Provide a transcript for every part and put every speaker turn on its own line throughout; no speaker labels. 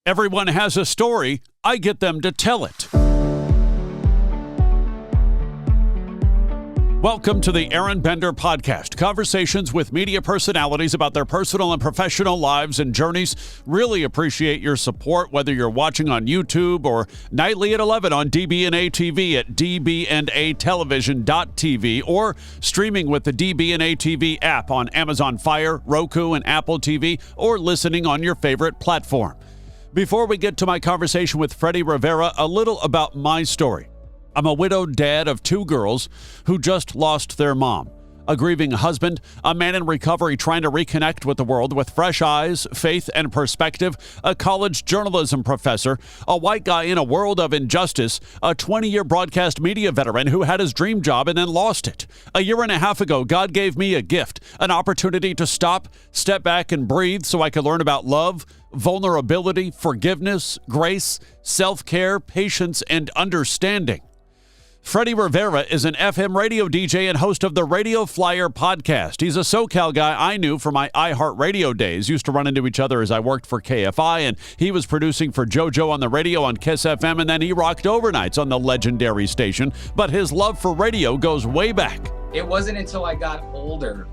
Everyone has a story. I get them to tell it. Welcome to the Aron Bender Podcast. Conversations with media personalities about their personal and professional lives and journeys. Really appreciate your support, whether you're watching on YouTube or nightly at 11 on DB&A TV at dbnatelevision.tv or streaming with the DB&A TV app on Amazon Fire, Roku, and Apple TV, or listening on your favorite platform. Before we get to my conversation with Freddy Rivera, a little about my story. I'm a widowed dad of two girls who just lost their mom, a grieving husband, a man in recovery trying to reconnect with the world with fresh eyes, faith, and perspective, a college journalism professor, a white guy in a world of injustice, a 20-year broadcast media veteran who had his dream job and then lost it. A year and a half ago, God gave me a gift, an opportunity to stop, step back, and breathe so I could learn about love, vulnerability, forgiveness, grace, self-care, patience, and understanding. Freddy Rivera is an FM radio DJ and host of the Radio Flyer podcast. He's a SoCal guy I knew from my iHeartRadio days. Used to run into each other as I worked for KFI, and he was producing for JoJo on the radio on KIIS FM, and then he rocked overnights on the legendary station. But his love for radio goes way back.
It wasn't until I got older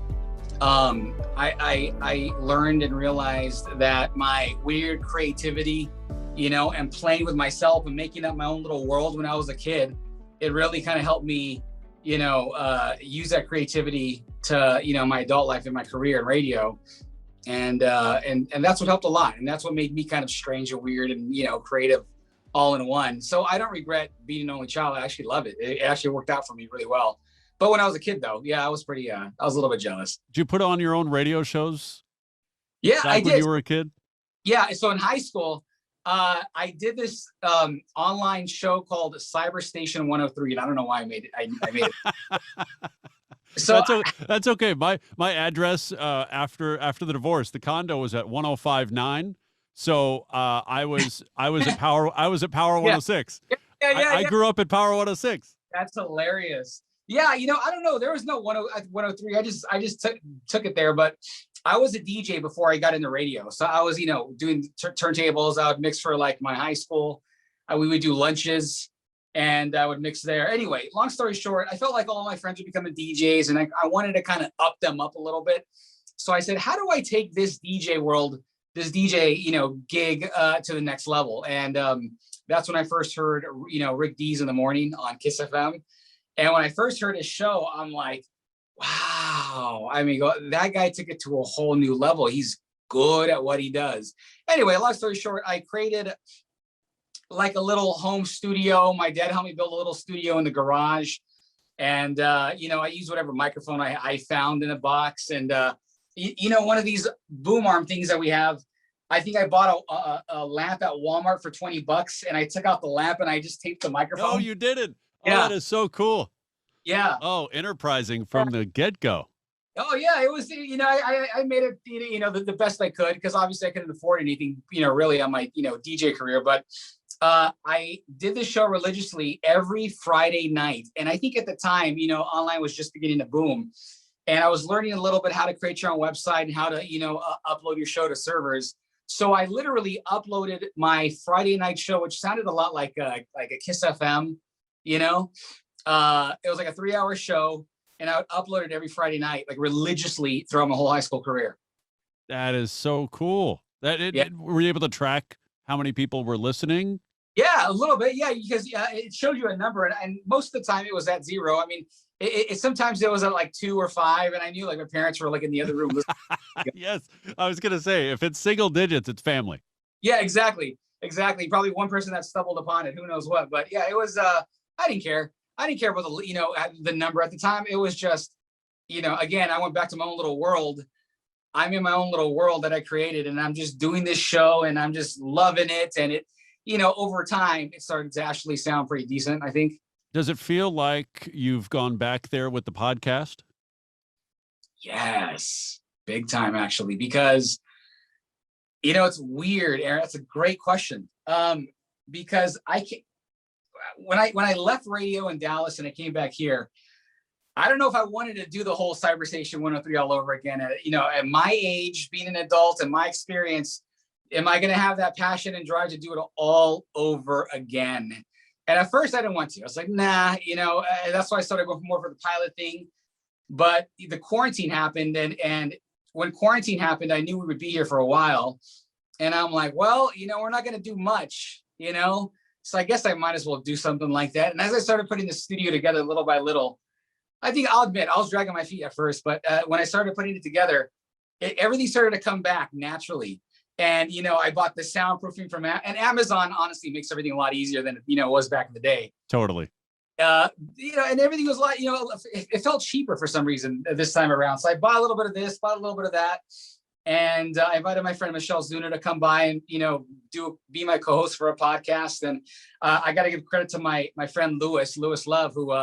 I learned and realized that my weird creativity, and playing with myself and making up my own little world when I was a kid, it really kind of helped me, use that creativity to, my adult life and my career in radio. And that's what helped a lot. And that's what made me kind of strange and weird and, creative all in one. So I don't regret being an only child. I actually love it. It actually worked out for me really well. But when I was a kid, though, I was I was a little bit jealous.
Did you put on your own radio shows?
Yeah, I did.
When you were a kid? Yeah.
So in high school, I did this online show called Cyber Station 103, and I don't know why I made it. I made it. So
that's okay. My address after the divorce, the condo was at 105.9. So I was at Power 106. I grew up at Power 106.
That's hilarious. Yeah, I don't know. There was no 103. I just took it there, but I was a DJ before I got into radio. So I was, doing turntables. I would mix for like my high school. We would do lunches and I would mix there. Anyway, long story short, I felt like all my friends were becoming DJs and I wanted to kind of up them up a little bit. So I said, how do I take this DJ world, this DJ, gig to the next level? And that's when I first heard, Rick D's in the Morning on KIIS FM. And when I first heard his show, I'm like, wow. I mean, that guy took it to a whole new level. He's good at what he does. Anyway, long story short, I created like a little home studio. My dad helped me build a little studio in the garage. And, I used whatever microphone I found in a box. And, one of these boom arm things that we have, I think I bought a lamp at Walmart for $20 and I took out the lamp and I just taped the microphone.
Oh, you did it.
Yeah.
Oh, that is so cool.
Yeah.
Oh, enterprising from the get-go.
Oh yeah, it was. I made it. The best I could because obviously I couldn't afford anything. Really on my DJ career. But I did this show religiously every Friday night, and I think at the time, online was just beginning to boom, and I was learning a little bit how to create your own website and how to upload your show to servers. So I literally uploaded my Friday night show, which sounded a lot like a KIIS FM. It was like a 3-hour show and I would upload it every Friday night, like religiously throughout my whole high school career.
That is so cool. Were you able to track how many people were listening?
Yeah, a little bit. Yeah, because it showed you a number and most of the time it was at 0. I mean, it sometimes it was at like 2 or 5 and I knew like my parents were like in the other room.
Yes. I was going to say, if it's single digits, it's family.
Yeah, exactly. Probably one person that stumbled upon it. Who knows what, but yeah, it was, I didn't care. I didn't care about the number at the time. It was just, again, I went back to my own little world. I'm in my own little world that I created and I'm just doing this show and I'm just loving it. And it, over time, it started to actually sound pretty decent, I think.
Does it feel like you've gone back there with the podcast?
Yes, big time, actually, because, it's weird, Aaron. That's a great question. Because when I left radio in Dallas and I came back here, I don't know if I wanted to do the whole Cyber Station 103 all over again. At my age, being an adult and my experience, am I going to have that passion and drive to do it all over again? And at first I didn't want to. I was like, nah, that's why I started going more for the pilot thing. But the quarantine happened. And when quarantine happened, I knew we would be here for a while. And I'm like, well, we're not going to do much, So I guess I might as well do something like that. And as I started putting the studio together little by little, I think I'll admit I was dragging my feet at first. But when I started putting it together, everything started to come back naturally. And, I bought the soundproofing from and Amazon, honestly, makes everything a lot easier than, it was back in the day.
Totally.
And everything was like, it felt cheaper for some reason this time around. So I bought a little bit of this, bought a little bit of that. And I invited my friend Michelle Zuna to come by and, be my co-host for a podcast. And I got to give credit to my friend Lewis Love, who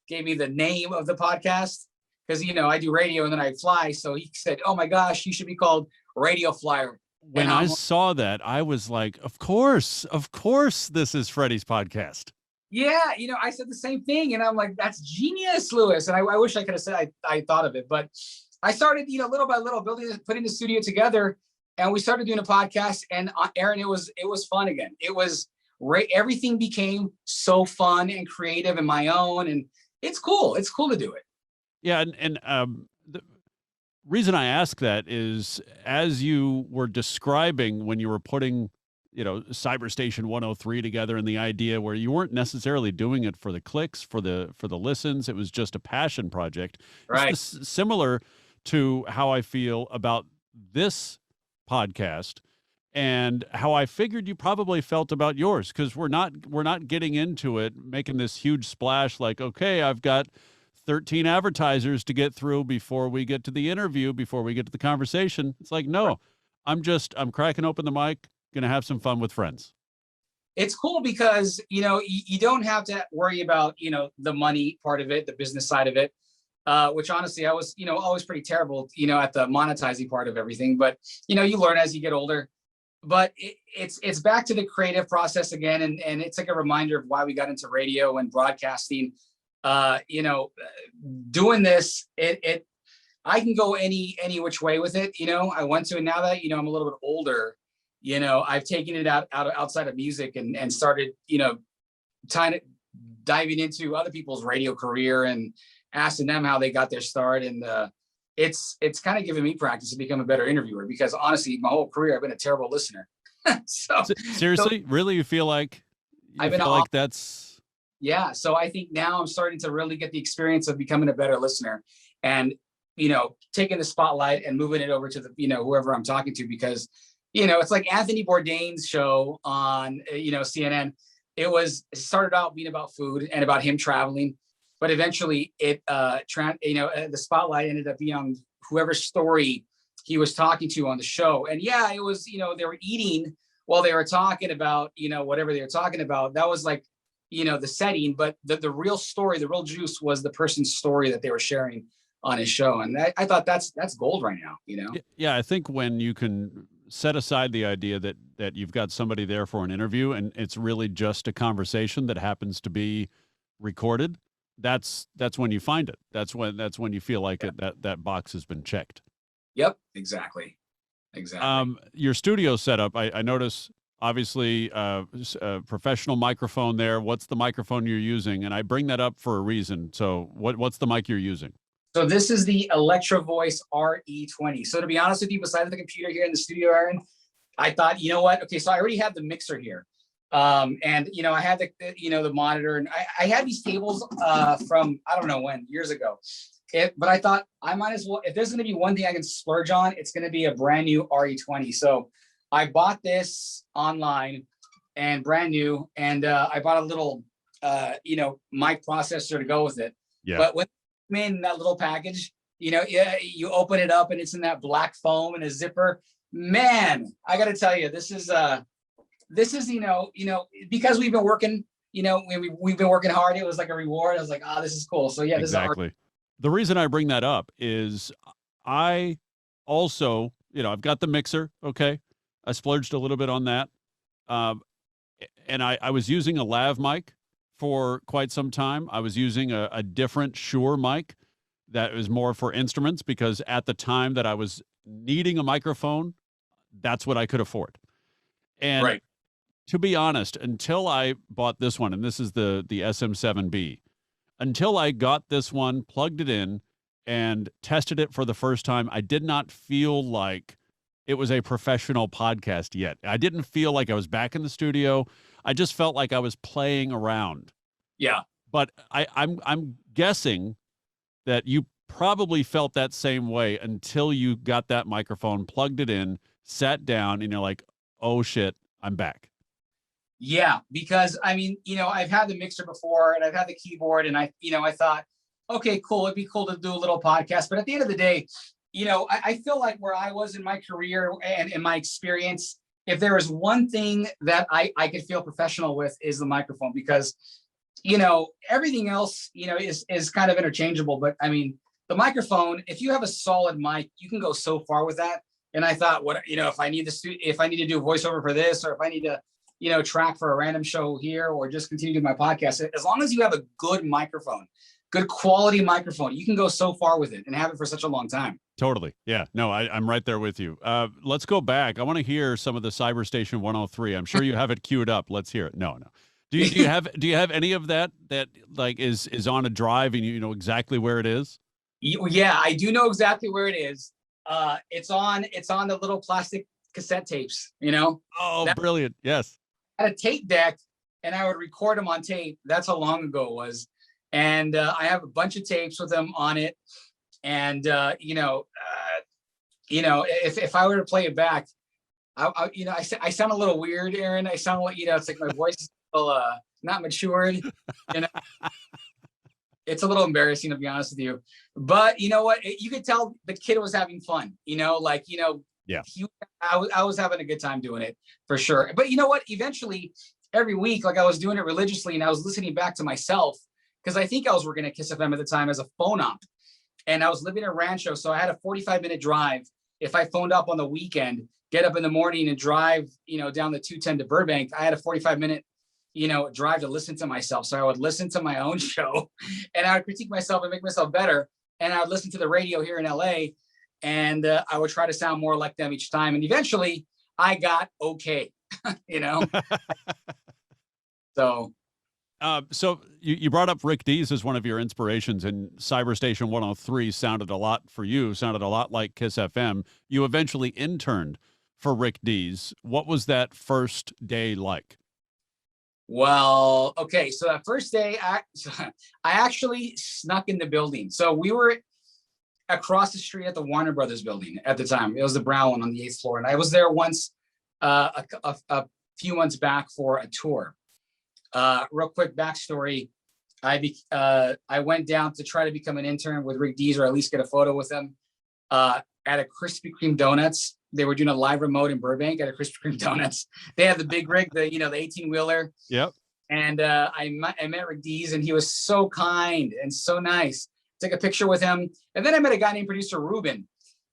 gave me the name of the podcast. Because, I do radio and then I fly. So he said, oh, my gosh, you should be called Radio Flyer.
When I saw that, I was like, of course, this is Freddy's podcast.
Yeah, I said the same thing. And I'm like, that's genius, Lewis. And I wish I could have said I thought of it. But I started, little by little, putting the studio together. And we started doing a podcast. And Aaron, it was fun again. It was everything became so fun and creative and my own. And it's cool. It's cool to do it.
Yeah. And the reason I ask that is, as you were describing when you were putting, Cyberstation 103 together, and the idea where you weren't necessarily doing it for the clicks, for the listens, it was just a passion project.
Right.
It's similar to how I feel about this podcast and how I figured you probably felt about yours, because we're not getting into it, making this huge splash like, okay, I've got 13 advertisers to get through before we get to the interview, before we get to the conversation. It's like, no, I'm cracking open the mic, going to have some fun with friends.
It's cool because, you don't have to worry about, the money part of it, the business side of it, which honestly, I was, always pretty terrible, at the monetizing part of everything. But, you learn as you get older. But it's back to the creative process again. And it's like a reminder of why we got into radio and broadcasting. Doing this, I can go any which way with it. I want to, and now that, I'm a little bit older, I've taken it outside of music and started, diving into other people's radio career and asking them how they got their start. And it's kind of given me practice to become a better interviewer, because honestly, my whole career, I've been a terrible listener.
Seriously, really, you feel like that's.
Yeah. So I think now I'm starting to really get the experience of becoming a better listener and, taking the spotlight and moving it over to the, whoever I'm talking to, because, it's like Anthony Bourdain's show on, CNN. It started out being about food and about him traveling, but eventually the spotlight ended up being on whoever's story he was talking to on the show. And yeah, it was, they were eating while they were talking about, whatever they were talking about. That was like, the setting, but the real story, the real juice was the person's story that they were sharing on his show. And I thought that's gold right now,
Yeah, I think when you can set aside the idea that you've got somebody there for an interview and it's really just a conversation that happens to be recorded, that's when you find it. That's when you feel like that box has been checked.
Yep, exactly.
Your studio setup, I notice. Obviously, a professional microphone there. What's the microphone you're using? And I bring that up for a reason. So what's the mic you're using?
So this is the Electro Voice RE20. So to be honest with you, besides the computer here in the studio, Aaron, I thought, you know what? Okay, so I already have the mixer here. And, I had the monitor, and I had these tables from, I don't know when, years ago. But I thought I might as well, if there's going to be one thing I can splurge on, it's going to be a brand new RE20. So I bought this online and brand new, and I bought a little, mic processor to go with it.
Yeah.
But when I'm in that little package, you open it up and it's in that black foam and a zipper. Man, I got to tell you, this is, because we've been working, we've been working hard. It was like a reward. I was like, this is cool. So yeah,
exactly. The reason I bring that up is I also, I've got the mixer. Okay. I splurged a little bit on that. And I was using a lav mic for quite some time. I was using a different Shure mic that was more for instruments, because at the time that I was needing a microphone, that's what I could afford. And
Right.
to be honest, until I bought this one, and this is the SM7B, until I got this one, plugged it in, and tested it for the first time, I did not feel like it was a professional podcast yet. I didn't feel like I was back in the studio. I just felt like I was playing around.
Yeah.
But I'm guessing that you probably felt that same way until you got that microphone, plugged it in, sat down, and you're like, oh shit, I'm back.
Yeah, because I mean, I've had the mixer before and I've had the keyboard, and I thought, okay, cool. It'd be cool to do a little podcast. But at the end of the day, I feel like where I was in my career and in my experience, if there was one thing that I could feel professional with, is the microphone, because, everything else, is kind of interchangeable. But I mean, the microphone, if you have a solid mic, you can go so far with that. And I thought, if I need to do a voiceover for this, or if I need to, track for a random show here, or just continue doing my podcast, as long as you have a good microphone, good quality microphone, you can go so far with it and have it for such a long time.
Totally. Yeah. No, I'm right there with you. Let's go back. I want to hear some of the Cyber Station 103. I'm sure you have it queued up. Let's hear it. No. Do you have any of that like is on a drive and you know exactly where it is?
Yeah, I do know exactly where it is. It's on the little plastic cassette tapes,
Oh, brilliant. Yes.
I had a tape deck and I would record them on tape. That's how long ago it was. And I have a bunch of tapes with them on it. And, if I were to play it back, I sound a little weird, Aaron. I sound like, it's like my voice is a little, not matured. It's a little embarrassing, to be honest with you. But you know what? You could tell the kid was having fun, yeah. I was having a good time doing it, for sure. But you know what? Eventually, every week, like I was doing it religiously, and I was listening back to myself, because I think I was working at KIIS FM at the time as a phone op. And I was living in Rancho, so I had a 45-minute drive. If I phoned up on the weekend, get up in the morning and drive, down the 210 to Burbank, I had a 45-minute, drive to listen to myself. So I would listen to my own show, and I would critique myself and make myself better. And I would listen to the radio here in LA, and I would try to sound more like them each time. And eventually I got okay, So.
So you brought up Rick Dees as one of your inspirations, and Cyber Station 103 sounded a lot like KIIS FM. You eventually interned for Rick Dees. What was that first day like?
Well, okay. So that first day, I actually snuck in the building. So we were across the street at the Warner Brothers building at the time. It was the brown one on the 8th floor. And I was there once, a few months back for a tour. Real quick backstory. I went down to try to become an intern with Rick Dees, or at least get a photo with him, at a Krispy Kreme Donuts. They were doing a live remote in Burbank at a Krispy Kreme Donuts. They had the big rig, the 18-wheeler.
Yep.
And I met Rick Dees, and he was so kind and so nice. Took a picture with him. And then I met a guy named producer Ruben,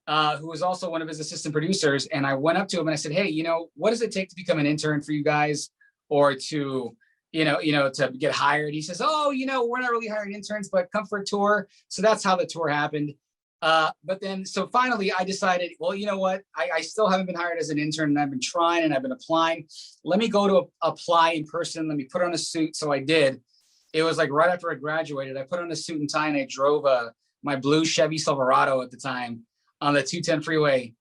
who was also one of his assistant producers. And I went up to him and I said, hey, what does it take to become an intern for you guys, or to to get hired? He says, oh, we're not really hiring interns, but come for a tour. So that's how the tour happened. But then, so finally I decided, well, you know what? I still haven't been hired as an intern, and I've been trying and I've been applying. Let me go to apply in person. Let me put on a suit. So I did. It was like right after I graduated, I put on a suit and tie, and I drove my blue Chevy Silverado at the time on the 210 freeway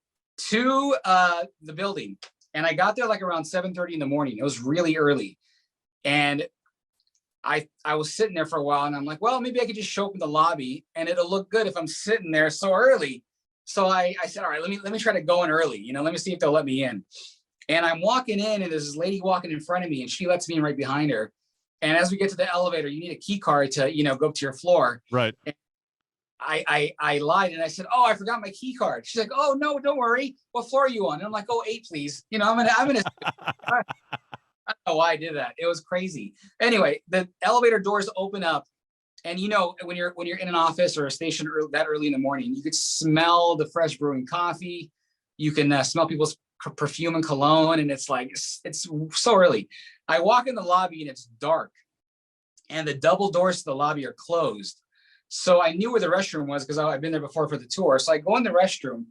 to the building. And I got there like around 7:30 in the morning. It was really early. And I was sitting there for a while, and I'm like, well, maybe I could just show up in the lobby and it'll look good if I'm sitting there so early. So I said, all right, let me try to go in early. Let me see if they'll let me in. And I'm walking in, and there's this lady walking in front of me, and she lets me in right behind her. And as we get to the elevator, you need a key card to, go up to your floor.
Right.
And I lied, and I said, oh, I forgot my key card. She's like, oh no, don't worry. What floor are you on? And I'm like, oh, 8, please. I'm gonna I don't know why I did that. It was crazy. Anyway, the elevator doors open up, and when you're in an office or a station that early in the morning, you could smell the fresh brewing coffee. You can smell people's perfume and cologne, and it's so early. I walk in the lobby, and it's dark, and the double doors to the lobby are closed. So I knew where the restroom was because I'd been there before for the tour. So I go in the restroom,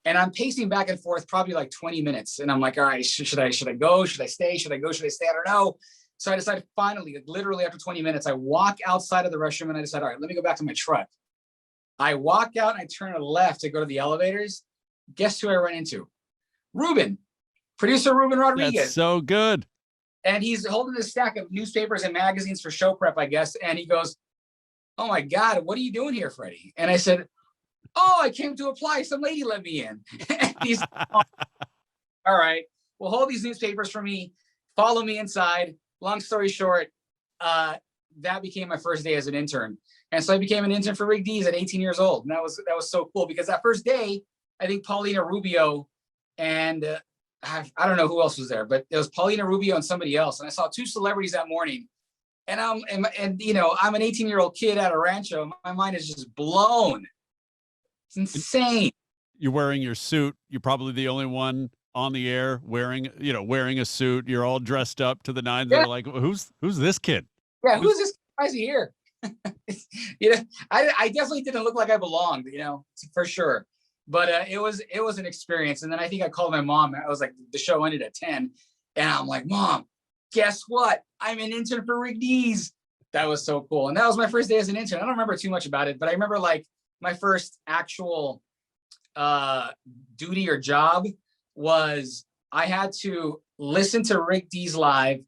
And I'm pacing back and forth probably like 20 minutes. And I'm like, all right, should I go? Should I stay? Should I go? Should I stay? I don't know. So I decided finally, like, literally after 20 minutes, I walk outside of the restroom and I decided, all right, let me go back to my truck. I walk out and I turn to the left to go to the elevators. Guess who I ran into? Ruben, producer Ruben Rodriguez.
That's so good.
And he's holding this stack of newspapers and magazines for show prep, I guess. And he goes, oh my God, what are you doing here, Freddie? And I said, oh, I came to apply. Some lady let me in. And he's, all right, well, hold these newspapers for me. Follow me inside. Long story short, that became my first day as an intern. And so I became an intern for Rick Dees at 18 years old. And that was so cool because that first day, I think Paulina Rubio and I don't know who else was there, but it was Paulina Rubio and somebody else. And I saw two celebrities that morning. And I'm an 18-year-old kid at a rancho. My mind is just blown. It's insane.
You're wearing your suit. You're probably the only one on the air wearing a suit. You're all dressed up to the nines. They're like, who's this kid?
Yeah, who's this? Why is he here? I definitely didn't look like I belonged, for sure. But it was an experience. And then I think I called my mom. I was like, the show ended at 10. And I'm like, Mom, guess what? I'm an intern for Rick Dees. That was so cool. And that was my first day as an intern. I don't remember too much about it, but I remember like my first actual duty or job was I had to listen to Rick Dees live.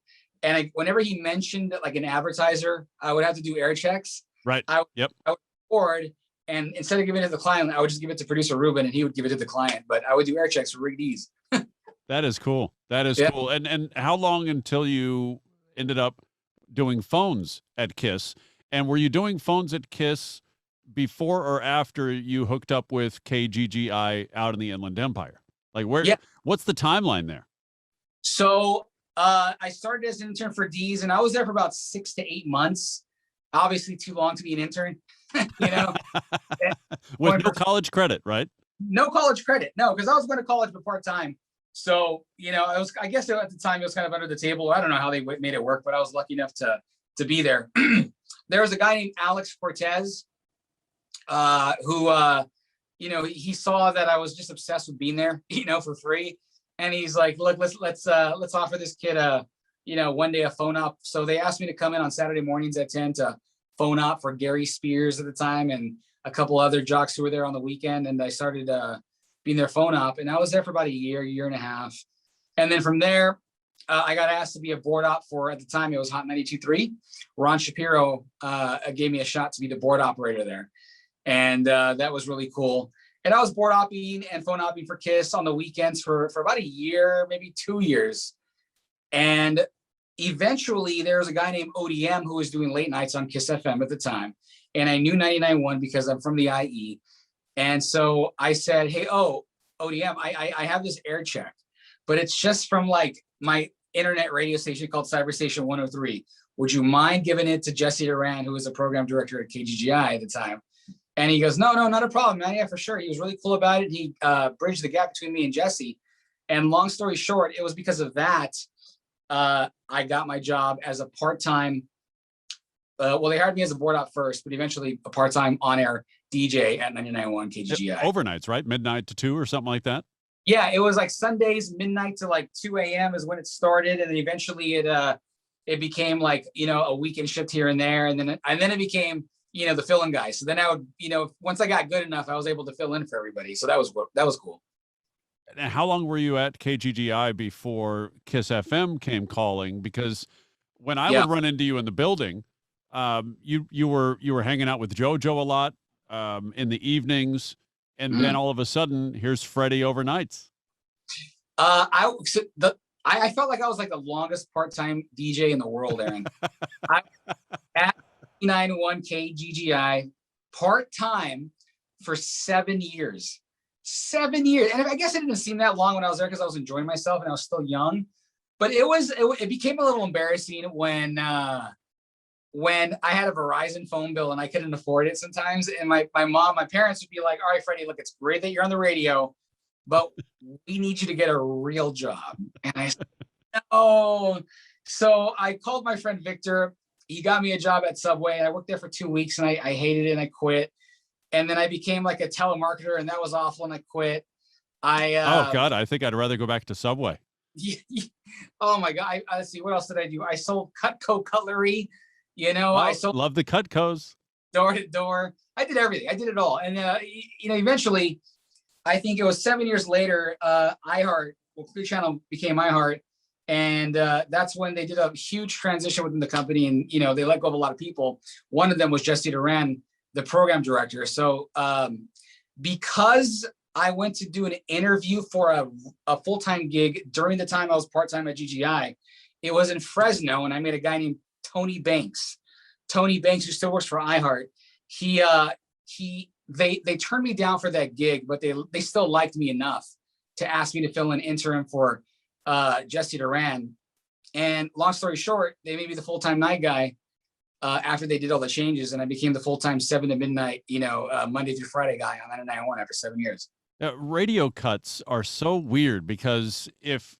And whenever he mentioned like an advertiser, I would have to do air checks.
Right.
I would record, and instead of giving it to the client, I would just give it to producer Ruben and he would give it to the client. But I would do air checks for Rick Dees.
That is cool. That is cool. And how long until you ended up doing phones at KIIS? And were you doing phones at KIIS before or after you hooked up with KGGI out in the Inland Empire? Like what's the timeline there?
So I started as an intern for Dees, and I was there for about 6 to 8 months. Obviously too long to be an intern,
With no college credit, right?
No college credit. No, because I was going to college but part-time. So, I guess at the time it was kind of under the table. I don't know how they made it work, but I was lucky enough to be there. There was a guy named Alex Cortez, who, he saw that I was just obsessed with being there, for free. And he's like, look, let's offer this kid one day a phone op. So they asked me to come in on Saturday mornings at 10 to phone op for Gary Spears at the time and a couple other jocks who were there on the weekend. And I started being their phone op, and I was there for about a year and a half. And then from there, I got asked to be a board op for, at the time it was Hot 92.3. Ron Shapiro gave me a shot to be the board operator there. And that was really cool. And I was board opping and phone opping for KIIS on the weekends for about a year, maybe 2 years. And eventually there was a guy named ODM who was doing late nights on KIIS FM at the time. And I knew 99.1 because I'm from the IE. And so I said, hey, ODM, I have this air check, but it's just from like my internet radio station called Cyber Station 103. Would you mind giving it to Jesse Duran, who was a program director at KGGI at the time? And he goes, no, not a problem, man. Yeah, for sure. He was really cool about it. He bridged the gap between me and Jesse. And long story short, it was because of that I got my job as a part-time. They hired me as a board op first, but eventually a part-time on-air DJ at 99.1 KGGI.
Overnights, right? Midnight to 2 or something like that?
Yeah, it was like Sundays, midnight to like 2 a.m. is when it started. And then eventually it became like, a weekend shift here and there. And then it became, the fill-in guy. So then I would, once I got good enough, I was able to fill in for everybody. So that was cool.
And how long were you at KGGI before KIIS FM came calling? Because when I would run into you in the building, you were hanging out with JoJo a lot in the evenings, and then all of a sudden, here's Freddy overnights.
I felt like I was like the longest part-time DJ in the world, Aaron. At 9.1 KGGI, part-time for 7 years. 7 years. And I guess it didn't seem that long when I was there because I was enjoying myself and I was still young. But it became a little embarrassing when I had a Verizon phone bill and I couldn't afford it sometimes. And my parents would be like, all right, Freddie, look, it's great that you're on the radio, but we need you to get a real job. And I said, no. So I called my friend Victor. He got me a job at Subway. And I worked there for 2 weeks and I hated it and I quit. And then I became like a telemarketer and that was awful and I quit.
Oh God, I think I'd rather go back to Subway.
Oh my God. Let's see, what else did I do? I sold Cutco cutlery. I sold
Love the Cutcos.
door to door. I did everything. I did it all. And, eventually, I think it was 7 years later, Clear Channel became iHeart. And that's when they did a huge transition within the company. And, they let go of a lot of people. One of them was Jesse Duran, the program director. So because I went to do an interview for a full-time gig during the time I was part-time at GGI, it was in Fresno, and I met a guy named Tony Banks. Tony Banks, who still works for iHeart. They turned me down for that gig, but they still liked me enough to ask me to fill in interim for Jesse Duran. And long story short, they made me the full-time night guy after they did all the changes, and I became the full-time 7 to midnight, Monday through Friday guy on 99.1 after 7 years.
Radio cuts are so weird because if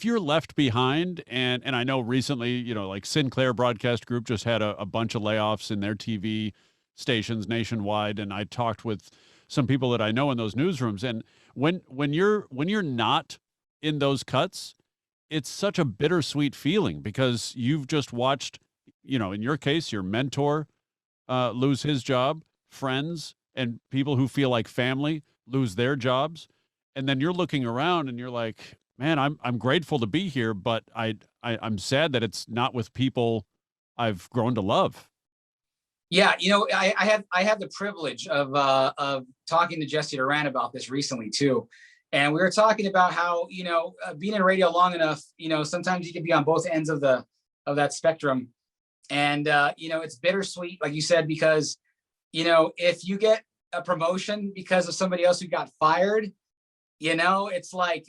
you're left behind, and I know recently, like Sinclair Broadcast Group just had a bunch of layoffs in their TV stations nationwide, and I talked with some people that I know in those newsrooms, and when you're not in those cuts, it's such a bittersweet feeling because you've just watched, in your case, your mentor lose his job, friends and people who feel like family lose their jobs, and then you're looking around and you're like, man, I'm grateful to be here, but I'm sad that it's not with people I've grown to love.
Yeah, I had the privilege of talking to Jesse Duran about this recently too, and we were talking about how being in radio long enough, sometimes you can be on both ends of that spectrum, and it's bittersweet, like you said, because if you get a promotion because of somebody else who got fired, it's like,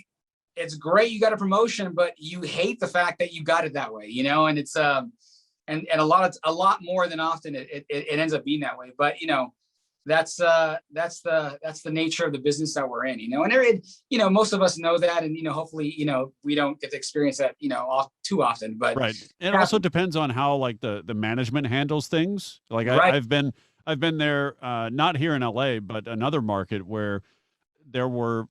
it's great you got a promotion, but you hate the fact that you got it that way, and it's and a lot more than often it ends up being that way. But that's the nature of the business that we're in, and most of us know that, and hopefully we don't get to experience that too often. But
right, it also depends on how like the management handles things. Like
right.
I've been there, not here in LA, but another market where there were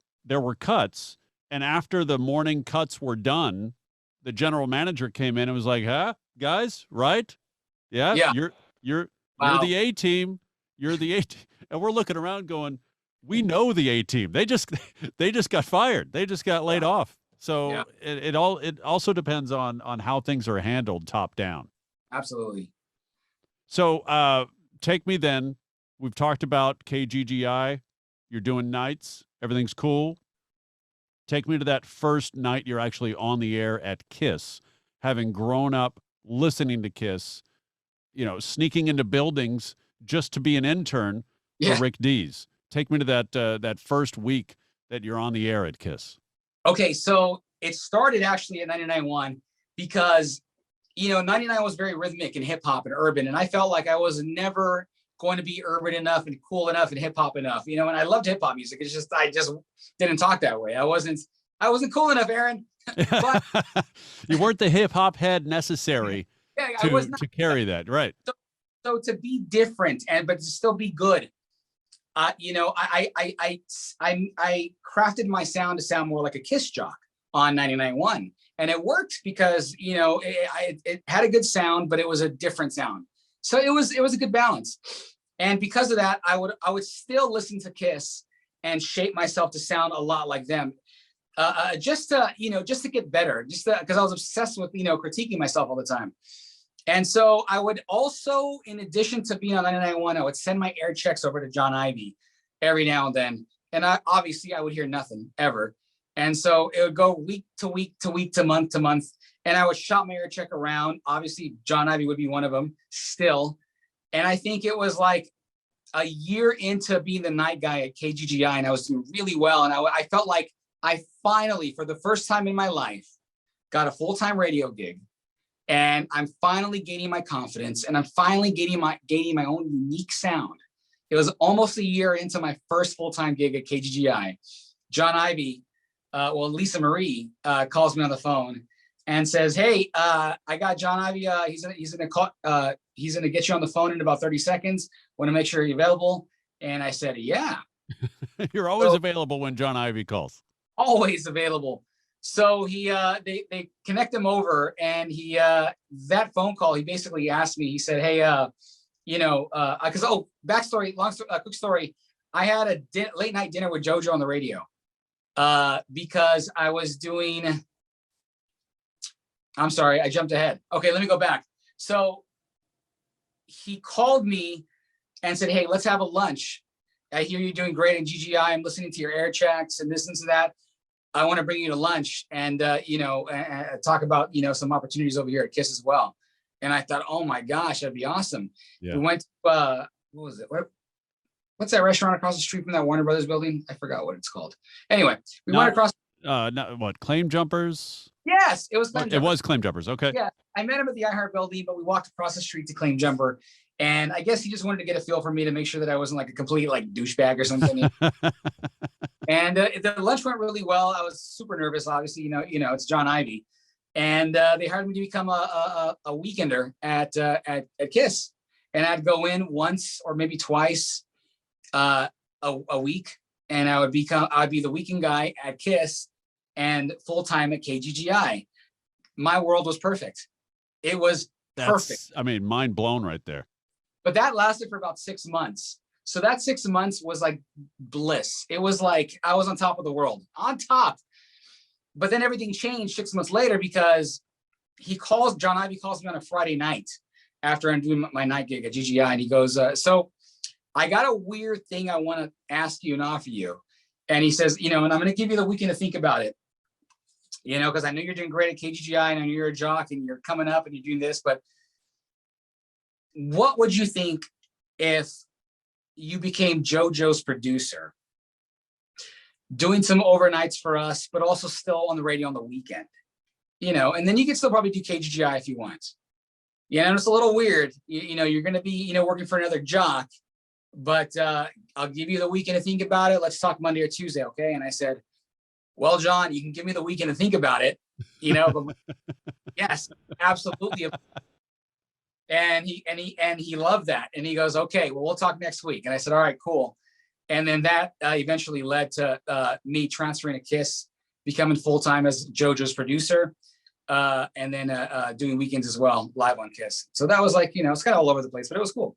cuts, and after the morning cuts were done, the general manager came in and was like, "Huh, guys, right? Yeah. You're
Wow.
the A team. You're the A team." And we're looking around going, "We know the A team. They just got fired. They just got laid off." So it also depends on how things are handled top down.
Absolutely.
So take me then. We've talked about KGGI. You're doing nights. Everything's cool. Take me to that first night you're actually on the air at KIIS, having grown up listening to KIIS, sneaking into buildings just to be an intern for Rick Dees. Take me to that first week that you're on the air at KIIS. Okay,
so it started actually at 99.1 because 99 was very rhythmic and hip hop and urban, and I felt like I was never going to be urban enough and cool enough and hip hop enough, and I loved hip hop music. It's just I just didn't talk that way. I wasn't cool enough, Aaron. But
you weren't the hip hop head necessary to carry that, right?
So to be different but to still be good, I crafted my sound to sound more like a KIIS jock on 99.1, and it worked because it had a good sound, but it was a different sound. So it was a good balance. And because of that, I would still listen to KIIS and shape myself to sound a lot like them, just to get better, because I was obsessed with critiquing myself all the time. And so I would also, in addition to being on 99.1, I would send my air checks over to John Ivey every now and then, and I would hear nothing ever. And so it would go week to week to week to month, and I would shop my air check around. Obviously, John Ivey would be one of them still. And I think it was like a year into being the night guy at KGGI, and I was doing really well. And I felt like I finally, for the first time in my life, got a full-time radio gig. And I'm finally gaining my confidence, and I'm finally gaining my own unique sound. It was almost a year into my first full-time gig at KGGI. John Ivey, Lisa Marie, calls me on the phone and says, "Hey, I got John Ivey. He's gonna get you on the phone in about 30 seconds. Want to make sure you're available." And I said, "Yeah."
You're always
So,
available when John Ivy calls.
always available. So they connect him over, and that phone call, he basically asked me, he said, hey, because, backstory, quick story. I had a late night dinner with JoJo on the radio because I was doing, I'm sorry, I jumped ahead. Okay, let me go back. So he called me and said, hey, let's have a lunch. I hear you're doing great in GGI. I'm listening to your air checks and this and that. I want to bring you to lunch and, talk about, some opportunities over here at KIIS as well. And I thought, oh my gosh, that'd be awesome. Yeah. We went to, what was it? What's that restaurant across the street from that Warner Brothers building? I forgot what it's called. Anyway, we went across.
Claim Jumpers?
Yes, it was Claim Jumpers.
It was Claim Jumpers. Okay.
Yeah, I met him at the iHeart building, but we walked across the street to Claim Jumper. And I guess he just wanted to get a feel for me to make sure that I wasn't like a complete like douchebag or something. And the lunch went really well. I was super nervous, obviously, it's John Ivy. And they hired me to become a weekender at KIIS. And I'd go in once or maybe twice a week. And I'd be the weekend guy at KIIS and full-time at KGGI. My world was perfect. It was perfect.
I mean, mind blown right there.
But that lasted for about 6 months. So that 6 months was like bliss. It was like I was on top of the world, on top. But then everything changed 6 months later because John Ivy calls me on a Friday night after I'm doing my night gig at GGI. And he goes, so I got a weird thing I want to ask you and offer you. And he says, and I'm going to give you the weekend to think about it. Because I know you're doing great at KGGI and I know you're a jock and you're coming up and you're doing this, but what would you think if you became JoJo's producer, doing some overnights for us, but also still on the radio on the weekend, and then you can still probably do KGGI if you want. And it's a little weird. You're going to be, working for another jock, but I'll give you the weekend to think about it. Let's talk Monday or Tuesday. Okay. And I said, well, John, you can give me the weekend to think about it, but yes, absolutely. And he loved that. And he goes, okay, well, we'll talk next week. And I said, all right, cool. And then that eventually led to me transferring to KIIS, becoming full-time as JoJo's producer, and then doing weekends as well, live on KIIS. So that was like, it's kind of all over the place, but it was cool.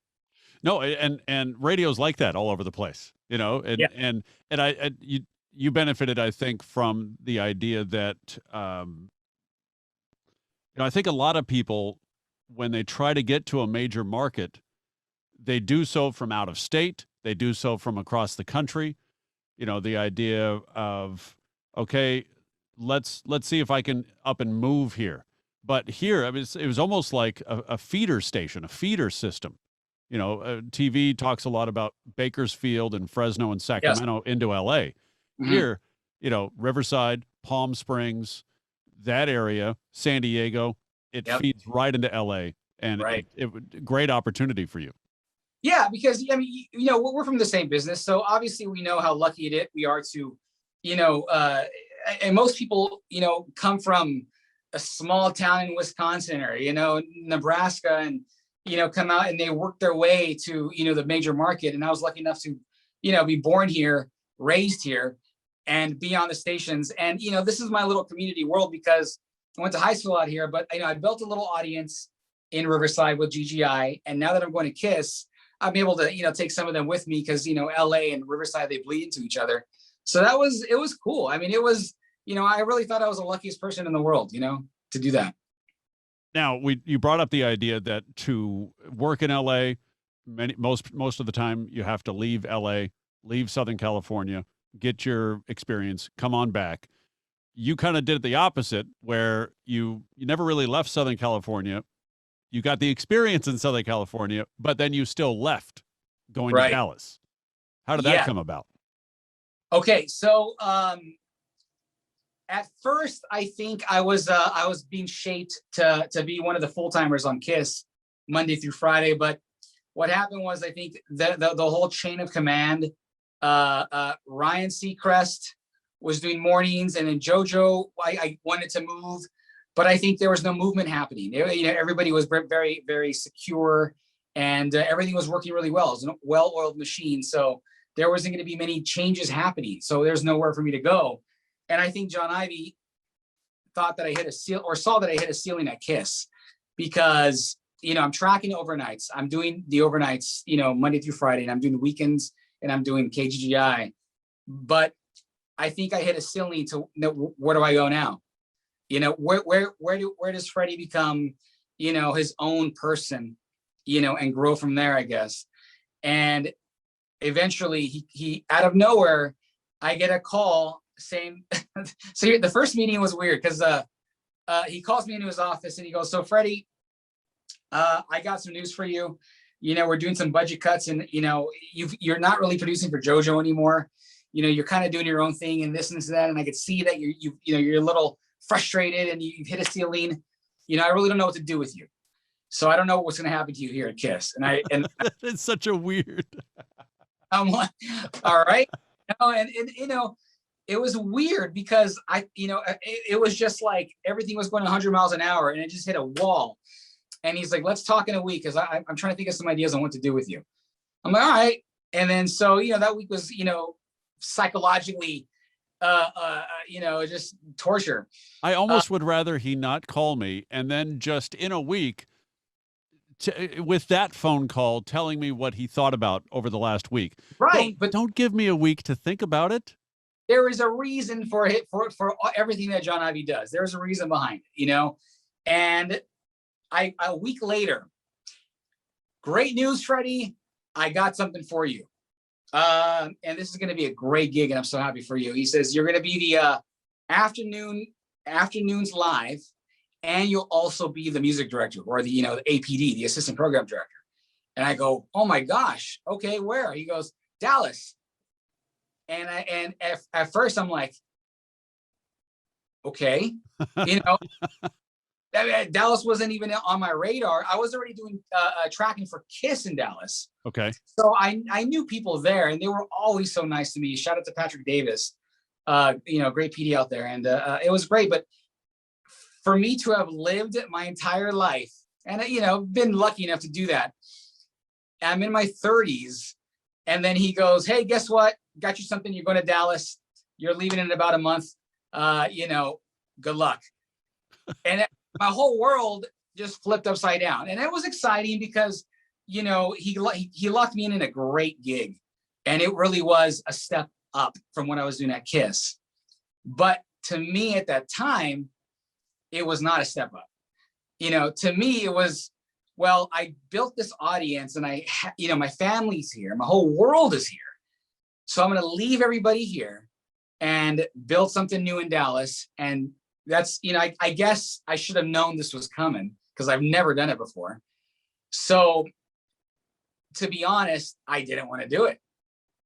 No, and radio's like that all over the place, and you benefited, I think, from the idea that, I think a lot of people, when they try to get to a major market, they do so from out of state. They do so from across the country. The idea of, okay, let's see if I can up and move here. But here, I mean, it was almost like a feeder station, a feeder system. TV talks a lot about Bakersfield and Fresno and Sacramento into LA. Mm-hmm. Here, Riverside, Palm Springs, that area, San Diego, it feeds right into LA, and it great opportunity for you.
Yeah, because I mean, we're from the same business, so obviously we know how lucky we are to, and most people, come from a small town in Wisconsin or Nebraska, and come out and they work their way to the major market. And I was lucky enough to, be born here, raised here, and be on the stations. And this is my little community world because I went to high school out here, but I built a little audience in Riverside with GGI. And now that I'm going to KIIS, I'm able to, take some of them with me because, LA and Riverside, they bleed into each other. So it was cool. I mean, it was, I really thought I was the luckiest person in the world, to do that.
Now, you brought up the idea that to work in LA, most of the time you have to leave LA, leave Southern California, get your experience, come on back. You kind of did it the opposite, where you never really left Southern California. You got the experience in Southern California, but then you still left going to Dallas. How did that come about? Okay,
so at first, I think I was being shaped to be one of the full-timers on KIIS Monday through Friday. But what happened was, I think the whole chain of command, Ryan Seacrest was doing mornings, and then JoJo, I wanted to move, but I think there was no movement happening. Everybody was very, very secure, and everything was working really well. It was a well-oiled machine. So there wasn't going to be many changes happening. So there's nowhere for me to go. And I think John Ivy thought that I hit a seal, or saw that I hit a ceiling at KIIS, because, I'm tracking overnights. I'm doing the overnights, Monday through Friday, and I'm doing the weekends, and I'm doing KGGI. But I think I hit a ceiling to, where do I go now? Where does Freddy become, his own person, and grow from there, I guess. And eventually he out of nowhere, I get a call saying, so the first meeting was weird, because he calls me into his office and he goes, so Freddy, I got some news for you. We're doing some budget cuts, and you're not really producing for JoJo anymore. You're kind of doing your own thing and this and that, and I could see that you're a little frustrated and you've hit a ceiling. I really don't know what to do with you. So I don't know what's going to happen to you here at KIIS. And
it's such a weird.
I'm like, all right. And it was weird, because it was just like everything was going 100 miles an hour, and it just hit a wall. And he's like, let's talk in a week, because I'm trying to think of some ideas on what to do with you. I'm like, all right. And then, so, that week was, psychologically, just torture.
I almost would rather he not call me, and then just in a week, with that phone call, telling me what he thought about over the last week.
Right.
But don't give me a week to think about it.
There is a reason for it, for everything that John Ivy does. There's a reason behind it, and a week later, great news, Freddy, I got something for you. And this is going to be a great gig, and I'm so happy for you. He says, you're going to be the afternoons live, and you'll also be the music director, or the APD, the assistant program director. And I go, oh my gosh, okay, where? He goes, Dallas. And at first I'm like, okay, Dallas wasn't even on my radar. I was already doing tracking for KIIS in Dallas.
Okay.
So I knew people there, and they were always so nice to me. Shout out to Patrick Davis, great PD out there. And it was great. But for me to have lived my entire life, and, been lucky enough to do that, I'm in my 30s. And then he goes, hey, guess what? Got you something. You're going to Dallas. You're leaving in about a month. Good luck. And my whole world just flipped upside down. And it was exciting because, he locked me in a great gig. And it really was a step up from what I was doing at KIIS. But to me at that time, it was not a step up. To me, it was, well, I built this audience, and my family's here. My whole world is here. So I'm going to leave everybody here and build something new in Dallas. And that's, I guess I should have known this was coming, because I've never done it before. So to be honest, I didn't want to do it.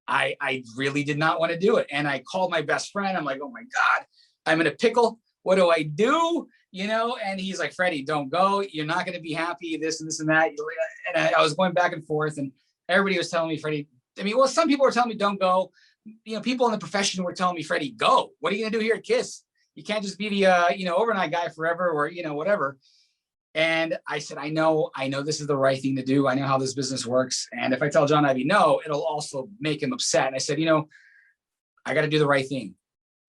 I really did not want to do it. And I called my best friend. I'm like, oh my God, I'm in a pickle. What do I do? And he's like, Freddy, don't go. You're not going to be happy, this and this and that. And I was going back and forth, and everybody was telling me, Freddy, some people were telling me don't go. People in the profession were telling me, Freddy, go. What are you going to do here at KIIS? You can't just be the, overnight guy forever, or, whatever. And I said, I know this is the right thing to do. I know how this business works. And if I tell John Ivy no, it'll also make him upset. And I said, I got to do the right thing.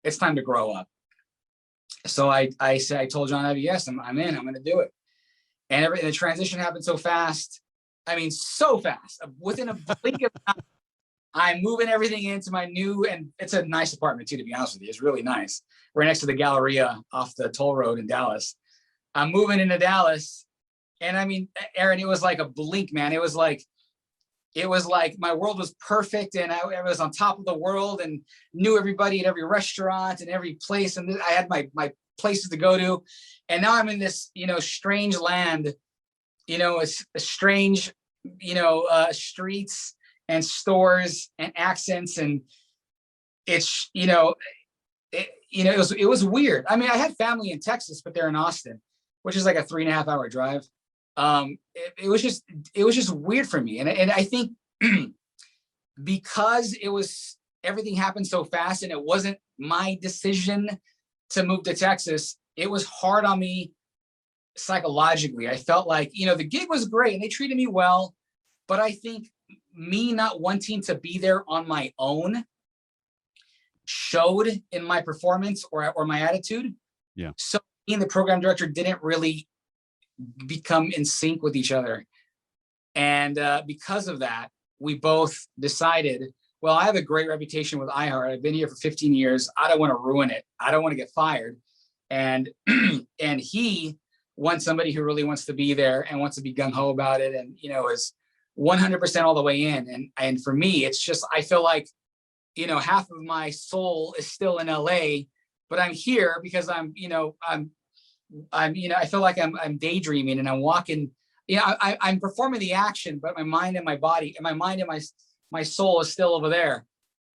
It's time to grow up. So I told John Ivy, yes, I'm in, I'm going to do it. And the transition happened so fast. So fast. Within a blink of an eye, I'm moving everything into my new, and it's a nice apartment too, to be honest with you. It's really nice. Right next to the Galleria off the toll road in Dallas. I'm moving into Dallas. And Aron, it was like a blink, man. It was like my world was perfect, and I was on top of the world and knew everybody at every restaurant and every place. And I had my places to go to. And now I'm in this, strange land, it's a strange, streets and stores and accents. And it's, it was weird. I had family in Texas, but they're in Austin, which is like a 3.5-hour drive. It was just weird for me. And I think because everything happened so fast, and it wasn't my decision to move to Texas, it was hard on me psychologically. I felt like, the gig was great and they treated me well, but I think me not wanting to be there on my own showed in my performance or my attitude.
Yeah.
So me and the program director didn't really become in sync with each other. And because of that, we both decided, well, I have a great reputation with iHeart. I've been here for 15 years. I don't want to ruin it. I don't want to get fired. And and he wants somebody who really wants to be there and wants to be gung-ho about it, and is 100% all the way in. And for me, it's just, I feel like, half of my soul is still in LA, but I'm here because I'm I feel like I'm daydreaming and I'm walking, I'm performing the action, but my mind and my body and my mind and my soul is still over there.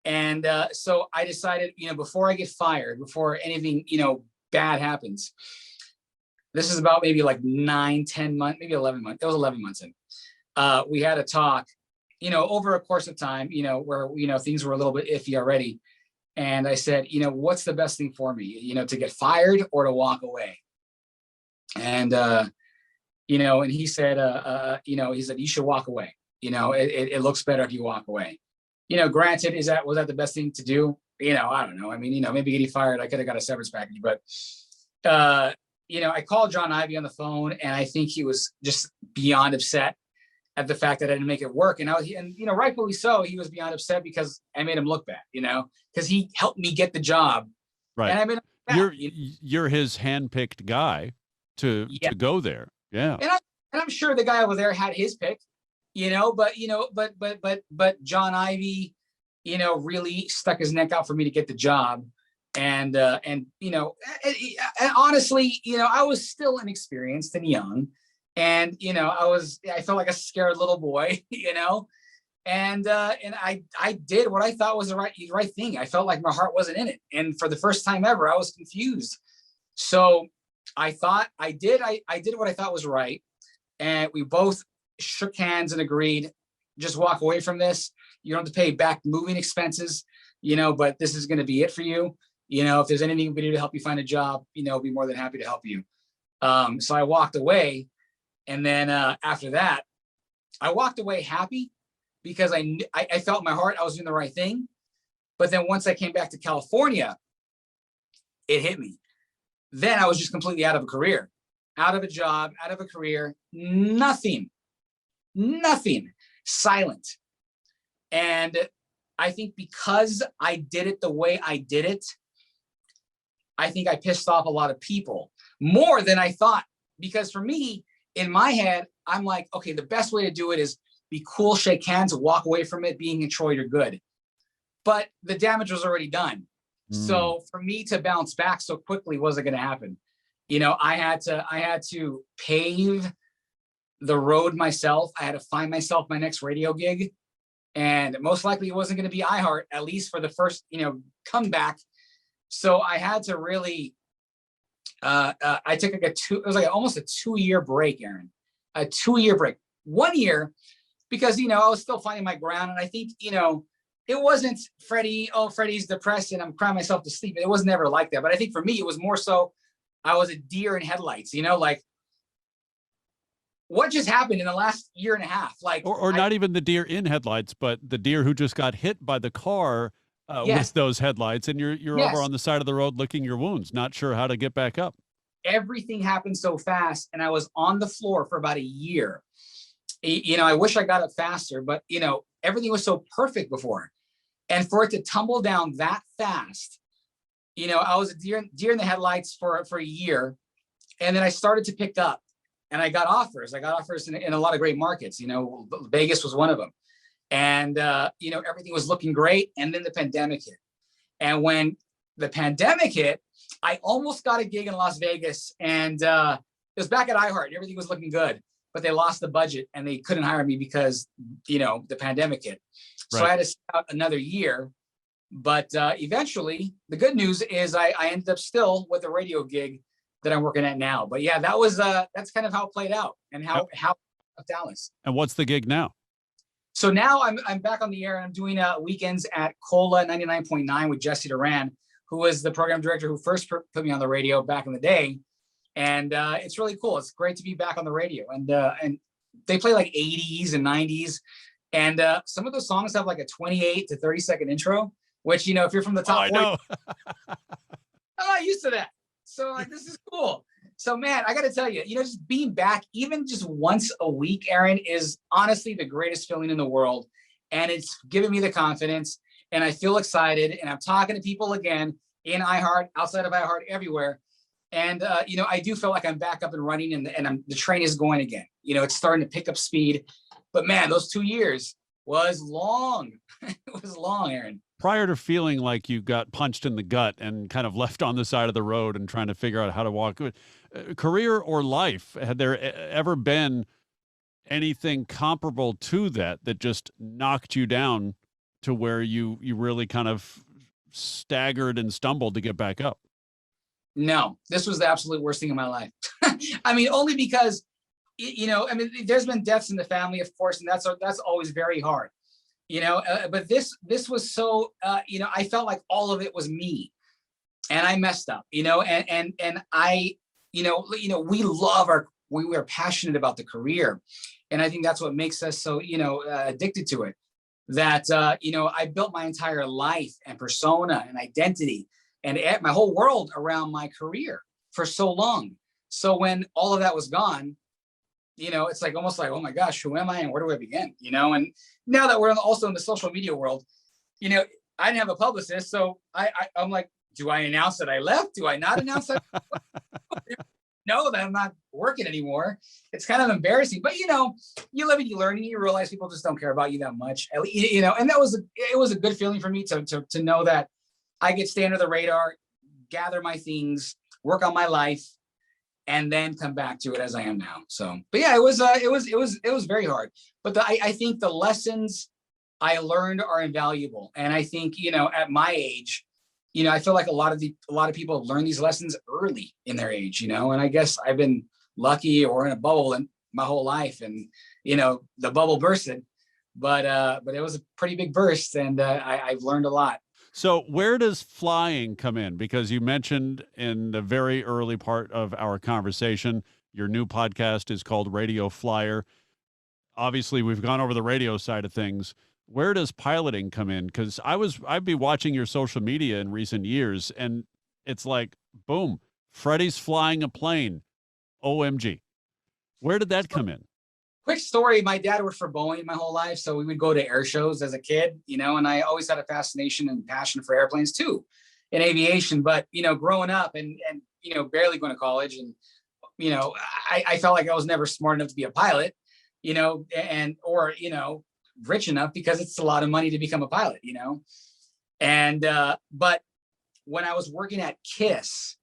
And so I decided, before I get fired, before anything, bad happens, this is about maybe like 9-10 months, maybe 11 months. It was 11 months in. We had a talk, over a course of time, where, things were a little bit iffy already. And I said, what's the best thing for me, to get fired or to walk away? And, and he said, you should walk away. It looks better if you walk away. Granted, was that the best thing to do? I don't know. I mean, maybe getting fired, I could have got a severance package, but, I called John Ivey on the phone, and I think he was just beyond upset at the fact that I didn't make it work. And rightfully so, he was beyond upset because I made him look bad, because he helped me get the job.
Right.
And I made him look bad,
you're his handpicked guy to go there. Yeah.
And I'm sure the guy over there had his pick, but John Ivey, really stuck his neck out for me to get the job. And honestly, I was still inexperienced and young, and, I felt like a scared little boy, and I did what I thought was the right thing. I felt like my heart wasn't in it. And for the first time ever, I was confused. So I thought I did what I thought was right. And we both shook hands and agreed, just walk away from this. You don't have to pay back moving expenses, but this is going to be it for you. If there's anything we can do to help you find a job, I'll be more than happy to help you. So I walked away. And then after that, I walked away happy because I felt in my heart I was doing the right thing. But then once I came back to California, it hit me. Then I was just completely out of a career, out of a job, out of a career, nothing, silent. And I think because I did it the way I did it, I think I pissed off a lot of people more than I thought. Because for me, in my head, I'm like, okay, the best way to do it is be cool, shake hands, walk away from it, being in Troy, you're good. But the damage was already done. So for me to bounce back so quickly wasn't going to happen. I had to pave the road myself. I had to find myself my next radio gig, and most likely it wasn't going to be iHeart, at least for the first, comeback. So I had to really, I took it was like almost a 2-year break, Aaron, a 2-year break, 1 year, because, I was still finding my ground. And I think, it wasn't Freddy's depressed and I'm crying myself to sleep. It was never like that. But I think for me, it was more so I was a deer in headlights, like what just happened in the last year and a half? Like,
or not even the deer in headlights, but the deer who just got hit by the car with those headlights, and you're over on the side of the road licking your wounds, not sure how to get back up.
Everything happened so fast, and I was on the floor for about a year. I wish I got up faster, but everything was so perfect before. And for it to tumble down that fast, I was a deer in the headlights for a year. And then I started to pick up, and I got offers. I got offers in a lot of great markets. Vegas was one of them. And, everything was looking great. And then the pandemic hit. And when the pandemic hit, I almost got a gig in Las Vegas, and it was back at iHeart. Everything was looking good. But they lost the budget and they couldn't hire me because, the pandemic hit. Right. So I had to sit out another year. But eventually, the good news is I ended up still with a radio gig that I'm working at now. But yeah, that's kind of how it played out, and how Dallas.
And what's the gig now?
So now I'm back on the air, and I'm doing weekends at KOLA 99.9 with Jesse Duran, who was the program director who first put me on the radio back in the day. And it's really cool. It's great to be back on the radio. And they play like 80s and 90s. And some of those songs have like a 28 to 30-second intro, which, you know, if you're from the top 40,
know.
I'm not used to that. So like, this is cool. So man, I got to tell you, you know, just being back, even just once a week, Aron, is honestly the greatest feeling in the world. And it's giving me the confidence, and I feel excited, and I'm talking to people again in iHeart, outside of iHeart, everywhere. And, you know, I do feel like I'm back up and running, and the train is going again. You know, it's starting to pick up speed. But man, those 2 years was long. It was long, Aron.
Prior to feeling like you got punched in the gut and kind of left on the side of the road and trying to figure out how to walk, career or life, had there ever been anything comparable to that just knocked you down to where you really kind of staggered and stumbled to get back up?
No, this was the absolute worst thing in my life. I mean, only because, you know, I mean, there's been deaths in the family, of course, and that's always very hard, you know, but this was so, you know, I felt like all of it was me, and I messed up, you know, and I, you know, we were passionate about the career. And I think that's what makes us so, you know, addicted to it, that, you know, I built my entire life and persona and identity and my whole world around my career for so long. So when all of that was gone, you know, it's like almost like, oh my gosh, who am I and where do I begin? You know, and now that we're also in the social media world, you know, I didn't have a publicist. So I'm like, do I announce that I left? Do I not announce that? No, that I'm not working anymore. It's kind of embarrassing, but you know, you live and you learn, and you realize people just don't care about you that much, you know, and it was a good feeling for me to know that I could stay under the radar, gather my things, work on my life, and then come back to it as I am now. So, but yeah, it was very hard, but I think the lessons I learned are invaluable. And I think, you know, at my age, you know, I feel like a lot of people learn these lessons early in their age, you know, and I guess I've been lucky or in a bubble in my whole life, and, you know, the bubble bursted, but it was a pretty big burst, and I've learned a lot.
So where does flying come in? Because you mentioned in the very early part of our conversation, your new podcast is called Radio Flyer. Obviously, we've gone over the radio side of things. Where does piloting come in? Because I'd be watching your social media in recent years, and it's like, boom, Freddy's flying a plane. OMG. Where did that come in?
Quick story, my dad worked for Boeing my whole life, so we would go to air shows as a kid, you know, and I always had a fascination and passion for airplanes too, in aviation. But, you know, growing up and you know, barely going to college, and, you know, I felt like I was never smart enough to be a pilot, you know, or, you know, rich enough, because it's a lot of money to become a pilot, you know. And, but when I was working at KIIS,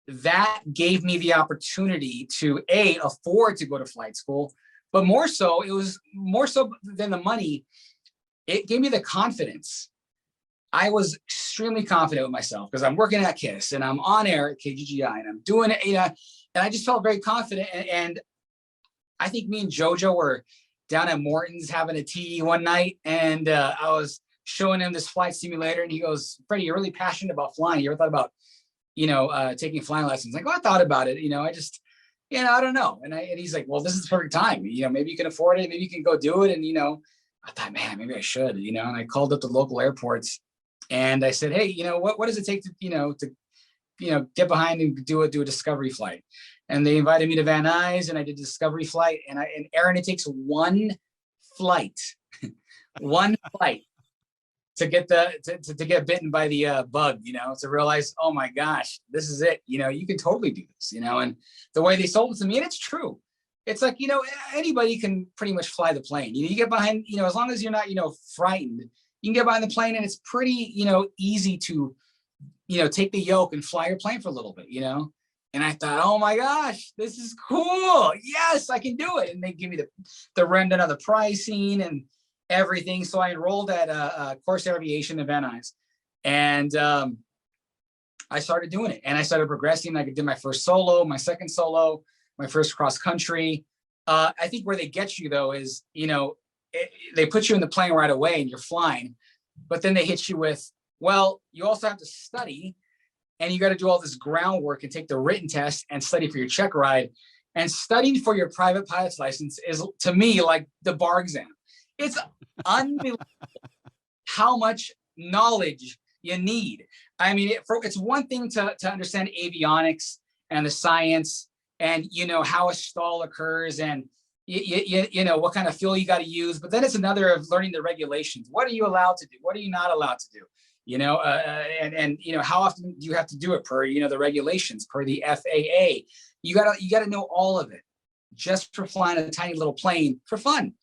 that gave me the opportunity to afford to go to flight school. But more so, it was more so than the money. It gave me the confidence. I was extremely confident with myself because I'm working at KIIS and I'm on air at KGGI and I'm doing it, you know, and I just felt very confident. And I think me and JoJo were down at Morton's having a tea one night, and I was showing him this flight simulator, and he goes, "Freddie, you're really passionate about flying. You ever thought about, you know, taking flying lessons?" Like, "Oh, I thought about it. You know, I just, you know, I don't know." And he's like, "Well, this is the perfect time. You know, maybe you can afford it. Maybe you can go do it." And, you know, I thought, man, maybe I should, you know, and I called up the local airports and I said, "Hey, you know, what does it take to, you know, get behind and do a discovery flight?" And they invited me to Van Nuys, and I did a discovery flight. And Aron, it takes one flight, one flight to get to get bitten by the bug, you know, to realize, oh my gosh, this is it. You know, you can totally do this, you know. And the way they sold it to me, and it's true. It's like, you know, anybody can pretty much fly the plane. You know, you get behind, you know, as long as you're not, you know, frightened, you can get behind the plane, and it's pretty, you know, easy to, you know, take the yoke and fly your plane for a little bit, you know. And I thought, oh my gosh, this is cool. Yes, I can do it. And they give me the rundown of the pricing and everything. So I enrolled at Corsair Aviation in Van Nuys, and I started doing it. And I started progressing. I did my first solo, my second solo, my first cross country. I think where they get you though is, you know, they put you in the plane right away and you're flying, but then they hit you with, well, you also have to study, and you got to do all this groundwork and take the written test and study for your check ride. And studying for your private pilot's license is, to me, like the bar exam. It's unbelievable how much knowledge you need. I mean, it's one thing to understand avionics and the science and, how a stall occurs and, you know, what kind of fuel you got to use. But then it's another of learning the regulations. What are you allowed to do? What are you not allowed to do? And how often do you have to do it per, the regulations, per the FAA? You gotta know all of it just for flying a tiny little plane for fun.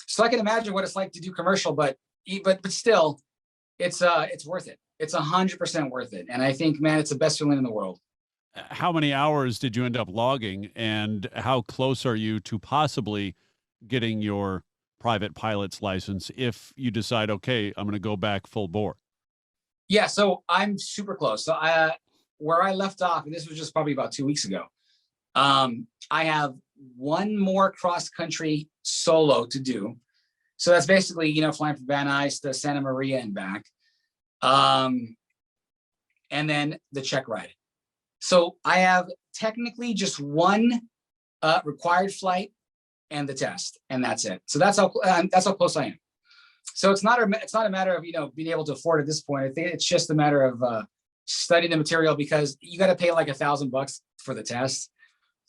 So I can imagine what it's like to do commercial, but still, it's worth it. It's 100% worth it. And I think, man, it's the best feeling in the world.
How many hours did you end up logging, and how close are you to possibly getting your private pilot's license if you decide, okay, I'm going to go back full bore?
Yeah, so I'm super close. So where I left off, and this was just probably about 2 weeks ago, I have one more cross country solo to do. So that's basically, flying from Van Nuys to Santa Maria and back. And then the check ride. So I have technically just one required flight and the test, and that's it. So that's how close I am. So it's not a matter of being able to afford at this point. I think it's just a matter of studying the material, because you got to pay like $1,000 for the test,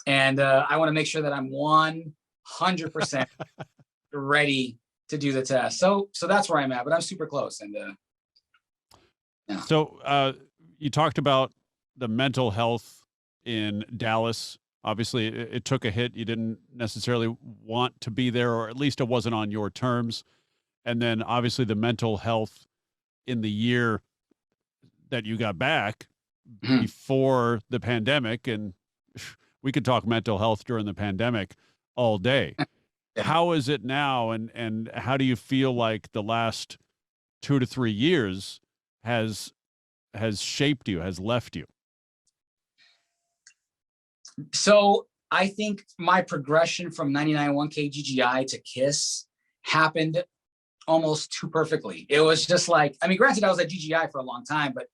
and I want to make sure that I'm 100% ready to do the test. So that's where I'm at, but I'm super close. And yeah.
So you talked about the mental health in Dallas. Obviously, it took a hit. You didn't necessarily want to be there, or at least it wasn't on your terms. And then obviously the mental health in the year that you got back before the pandemic. And we could talk mental health during the pandemic all day.
Yeah.
How is it now? And how do you feel like the last 2 to 3 years has shaped you, has left you?
So I think my progression from 99.1 KGGI to KIIS happened almost too perfectly. It was just like, granted, I was at GGI for a long time, but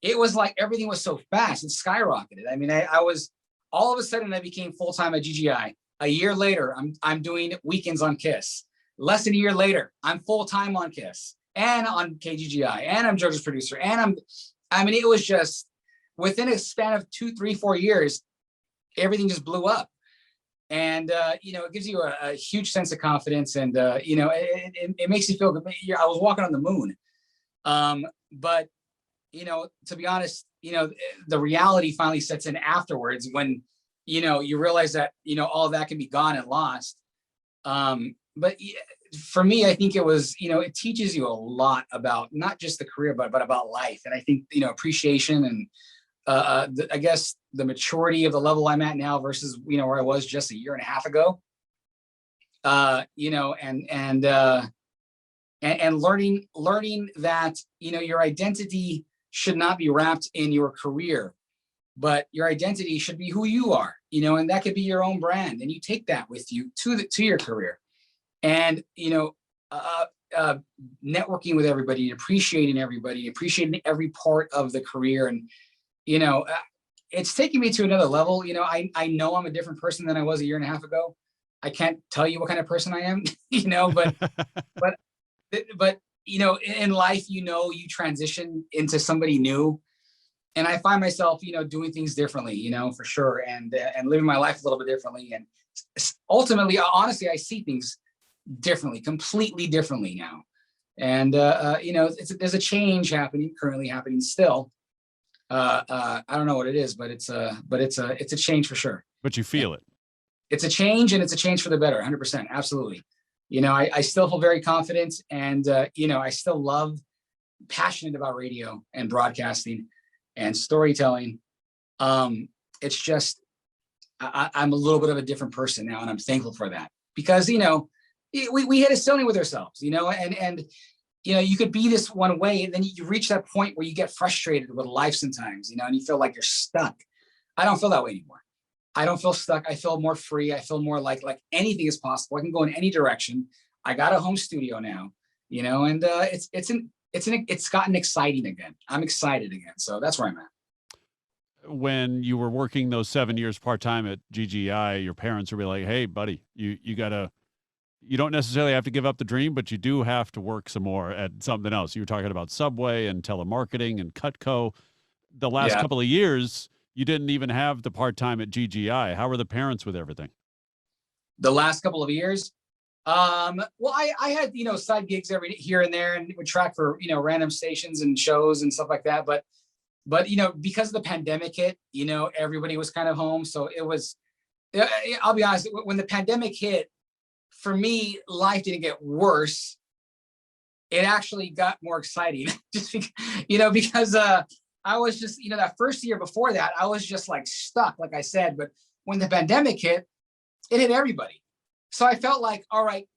it was like everything was so fast. It skyrocketed. I was, all of a sudden I became full-time at GGI. A year later, I'm doing weekends on KIIS. Less than a year later, I'm full-time on KIIS and on KGGI, and I'm JoJo's producer. And it was just within a span of 2, 3, 4 years, everything just blew up. And, it gives you a huge sense of confidence, and, it makes you feel good. I was walking on the moon. But, to be honest, the reality finally sets in afterwards when, you realize that, all of that can be gone and lost. But for me, I think it was, it teaches you a lot about not just the career, but about life. And I think, appreciation and, I guess the maturity of the level I'm at now versus, where I was just a year and a half ago, and learning that, your identity should not be wrapped in your career, but your identity should be who you are, and that could be your own brand. And you take that with you to your career, and, networking with everybody, appreciating every part of the career. And, it's taking me to another level. I know I'm a different person than I was a year and a half ago. I can't tell you what kind of person I am, but in life, you transition into somebody new, and I find myself, doing things differently, for sure. And living my life a little bit differently. And ultimately, honestly, I see things differently, completely differently now. And, there's a change currently happening still. I don't know what it is, but it's a change for sure.
But you feel it.
It's a change, and it's a change for the better. 100%. Absolutely. I still feel very confident, and, I still passionate about radio and broadcasting and storytelling. It's just, I'm a little bit of a different person now, and I'm thankful for that, because, we hit a ceiling with ourselves, and, you could be this one way, and then you reach that point where you get frustrated with life sometimes, and you feel like you're stuck. I don't feel that way anymore. I don't feel stuck. I feel more free. I feel more like anything is possible. I can go in any direction. I got a home studio now, and it's gotten exciting again. I'm excited again. So that's where I'm at.
When you were working those 7 years part-time at GGI, your parents would be like, "Hey, buddy, you gotta you don't necessarily have to give up the dream, but you do have to work some more at something else. You were talking about Subway and telemarketing and Cutco. The last
Yeah.
couple of years, you didn't even have the part-time at GGI. How were the parents with everything?
The last couple of years, well, I had, side gigs every here and there and would track for, random stations and shows and stuff like that. But, because of the pandemic hit, everybody was kind of home. So it was, I'll be honest, when the pandemic hit, for me, life didn't get worse. It actually got more exciting just because I was just, that first year before that, I was just like stuck, like I said. But when the pandemic hit, it hit everybody. So I felt like, all right,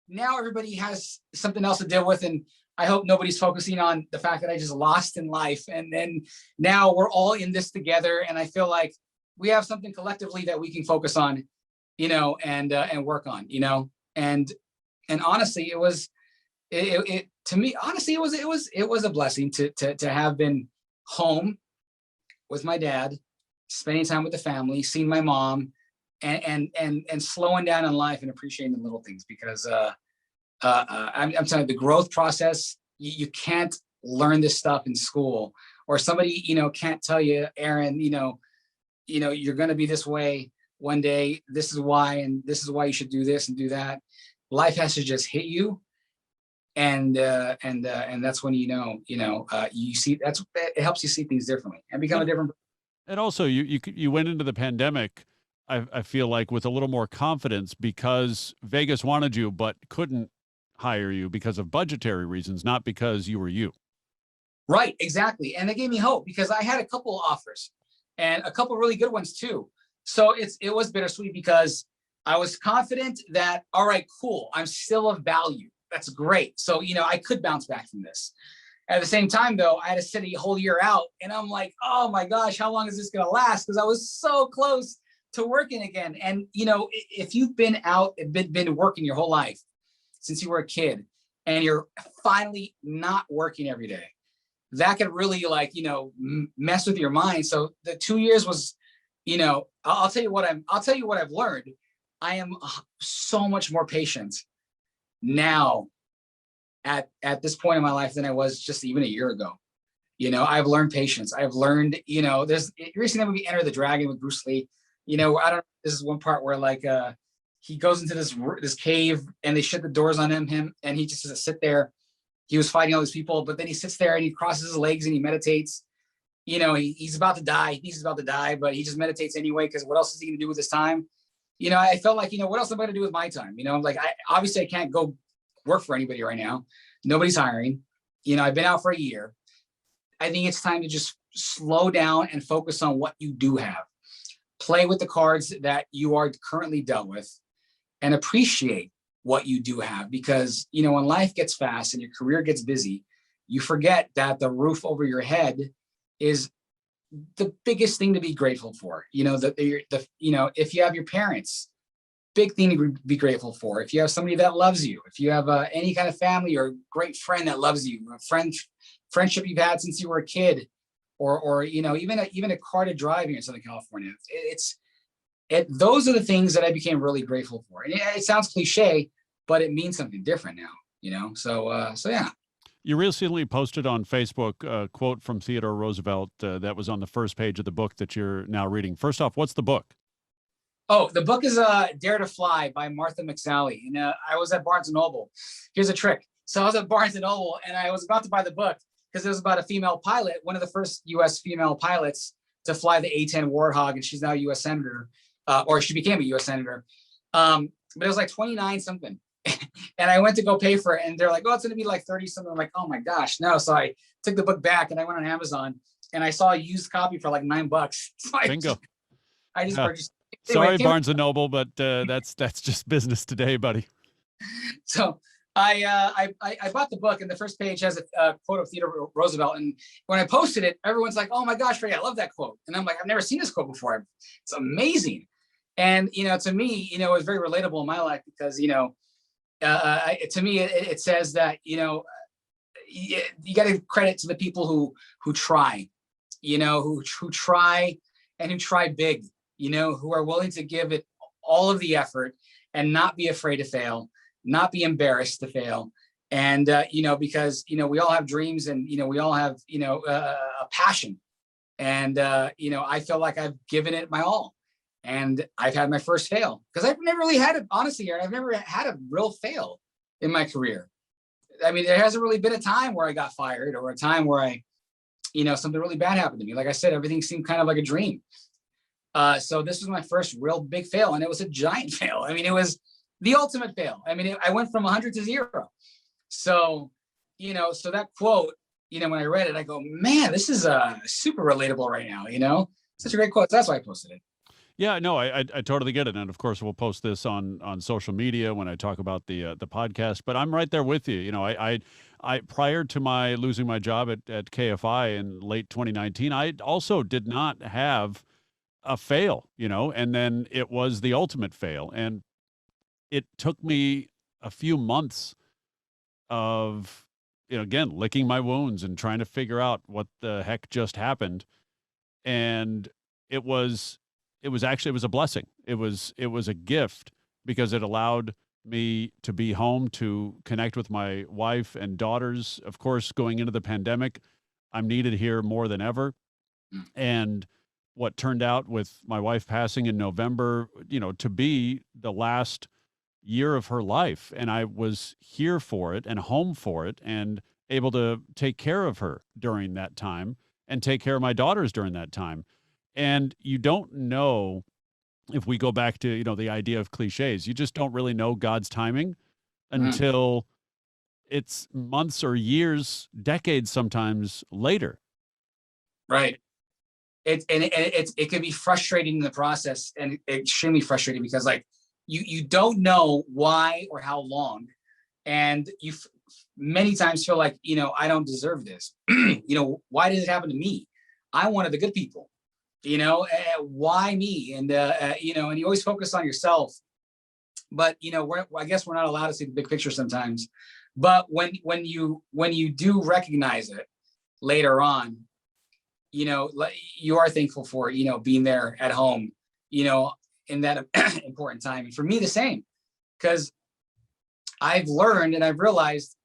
now everybody has something else to deal with. And I hope nobody's focusing on the fact that I just lost in life. And then now we're all in this together. And I feel like we have something collectively that we can focus on, and work on, and honestly, it was, it to me, honestly, it was a blessing to have been home with my dad, spending time with the family, seeing my mom, and slowing down in life and appreciating the little things, because I'm telling you, the growth process, you can't learn this stuff in school, or somebody, can't tell you, Aron, you're going to be this way one day. This is why, and this is why you should do this and do that. Life has to just hit you. And that's when, you see, it helps you see things differently and become a different.
And also you went into the pandemic, I feel like, with a little more confidence, because Vegas wanted you, but couldn't hire you because of budgetary reasons, not because you were you.
Right. Exactly. And it gave me hope, because I had a couple of offers, and a couple of really good ones too. So it was bittersweet, because I was confident that, all right, cool, I'm still of value. That's great. So, I could bounce back from this. At the same time, though, I had to sit a whole year out, and I'm like, oh my gosh, how long is this going to last? Because I was so close to working again. And, if you've been out, been working your whole life since you were a kid, and you're finally not working every day, that could really mess with your mind. So the 2 years was, I'll tell you what I've learned. I am so much more patient now at this point in my life than I was just even a year ago. I've learned patience. I've learned, there's, you've seen that movie Enter the Dragon with Bruce Lee. I don't know, this is one part where he goes into this cave, and they shut the doors on him, and he just has to sit there. He was fighting all these people, but then he sits there and he crosses his legs and he meditates. He's about to die. He's about to die, but he just meditates anyway, because what else is he going to do with his time? I felt like, what else am I going to do with my time? Obviously I can't go work for anybody right now. Nobody's hiring. I've been out for a year. I think it's time to just slow down and focus on what you do have. Play with the cards that you are currently dealt with, and appreciate what you do have, because, when life gets fast and your career gets busy, you forget that the roof over your head is the biggest thing to be grateful for. If you have your parents, big thing to be grateful for. If you have somebody that loves you, if you have any kind of family or great friend that loves you, a friendship you've had since you were a kid, or even a car to drive here in Southern California. Those are the things that I became really grateful for. And it sounds cliche, but it means something different now. So yeah.
You recently posted on Facebook a quote from Theodore Roosevelt that was on the first page of the book that you're now reading. First off, what's the book?
Oh, the book is Dare to Fly by Martha McSally. And I was at Barnes & Noble. Here's a trick. So I was at Barnes & Noble, and I was about to buy the book because it was about a female pilot, one of the first U.S. female pilots to fly the A-10 Warthog, and she's now a U.S. Senator, or she became a U.S. Senator. But it was like 29 something. And I went to go pay for it, and they're like, oh, it's going to be like 30 something. I'm like, oh my gosh, no. So I took the book back, and I went on Amazon, and I saw a used copy for like $9. So
Bingo.
I just purchased.
Anyway, sorry, Barnes and Noble, but that's just business today, buddy.
So I bought the book, and the first page has a quote of Theodore Roosevelt. And when I posted it, everyone's like, oh my gosh, Freddy, I love that quote. And I'm like, I've never seen this quote before. It's amazing. And, to me, it was very relatable in my life because, to me, it says that, you got to credit to the people who try, who try and who try big, who are willing to give it all of the effort and not be afraid to fail. not be embarrassed to fail. And, because, we all have dreams and, we all have, a passion. And, I feel like I've given it my all. And I've had my first fail because I've never really had it, honestly, Aaron, I've never had a real fail in my career. I mean, there hasn't really been a time where I got fired or a time where I, something really bad happened to me. Like I said, everything seemed kind of like a dream. So this was my first real big fail, and it was a giant fail. I mean, it was the ultimate fail. I mean, I went from 100 to 0. So, so that quote, when I read it, I go, man, this is super relatable right now, such a great quote. That's why I posted it.
Yeah, no, I totally get it. And of course, we'll post this on social media when I talk about the podcast, but I'm right there with you. I prior to my losing my job at KFI in late 2019, I also did not have a fail, and then it was the ultimate fail. And it took me a few months of, again, licking my wounds and trying to figure out what the heck just happened. And it was a blessing. It was a gift because it allowed me to be home to connect with my wife and daughters. Of course, going into the pandemic, I'm needed here more than ever. And what turned out with my wife passing in November, to be the last year of her life. And I was here for it and home for it and able to take care of her during that time and take care of my daughters during that time. And you don't know, if we go back to, the idea of cliches, you just don't really know God's timing until it's months or years, decades sometimes later.
Right. It can be frustrating in the process and extremely frustrating because you don't know why or how long. And you many times feel like, I don't deserve this. Why did it happen to me? I wanted the good people. Why me? And, and you always focus on yourself, but, I guess we're not allowed to see the big picture sometimes, but when you do recognize it later on, you are thankful for, being there at home, in that important time. And for me, the same, because I've learned and I've realized,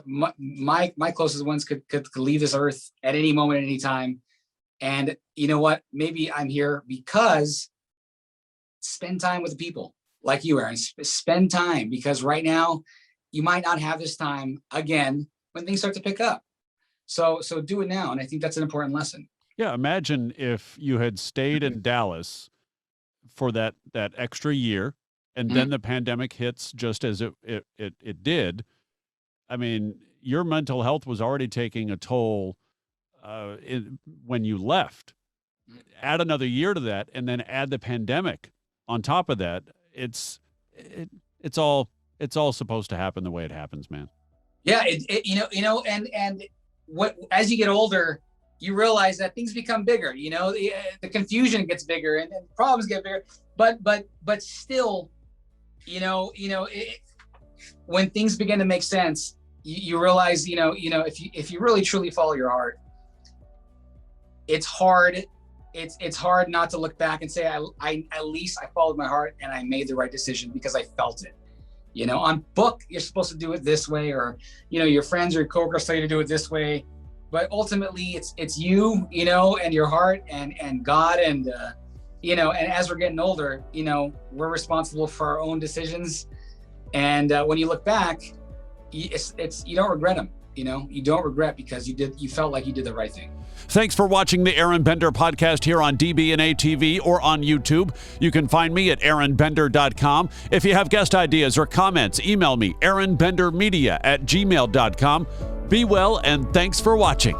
my closest ones could leave this earth at any moment, at any time. And you know what? Maybe I'm here because spend time with the people like you, Aaron. Spend time, because right now you might not have this time again when things start to pick up. So do it now. And I think that's an important lesson.
Yeah. Imagine if you had stayed in Dallas for that extra year and then the pandemic hits just as it did. I mean, your mental health was already taking a toll when you left. Add another year to that, and then add the pandemic on top of that. It's all supposed to happen the way it happens, man.
Yeah, and what, as you get older, you realize that things become bigger. The confusion gets bigger and problems get bigger. But still, when things begin to make sense, you realize, if you really truly follow your heart, it's hard. It's hard not to look back and say, I at least I followed my heart and I made the right decision because I felt it. On book, you're supposed to do it this way, or, your friends or your coworkers tell you to do it this way. But ultimately it's you, and your heart and God. And, and as we're getting older, we're responsible for our own decisions. And when you look back, it's you don't regret them. You don't regret because you felt like you did the right thing.
Thanks for watching the Aaron Bender podcast here on DBNA TV or on YouTube. You can find me at aaronbender.com. If you have guest ideas or comments, email me, aaronbendermedia@gmail.com. Be well, and thanks for watching.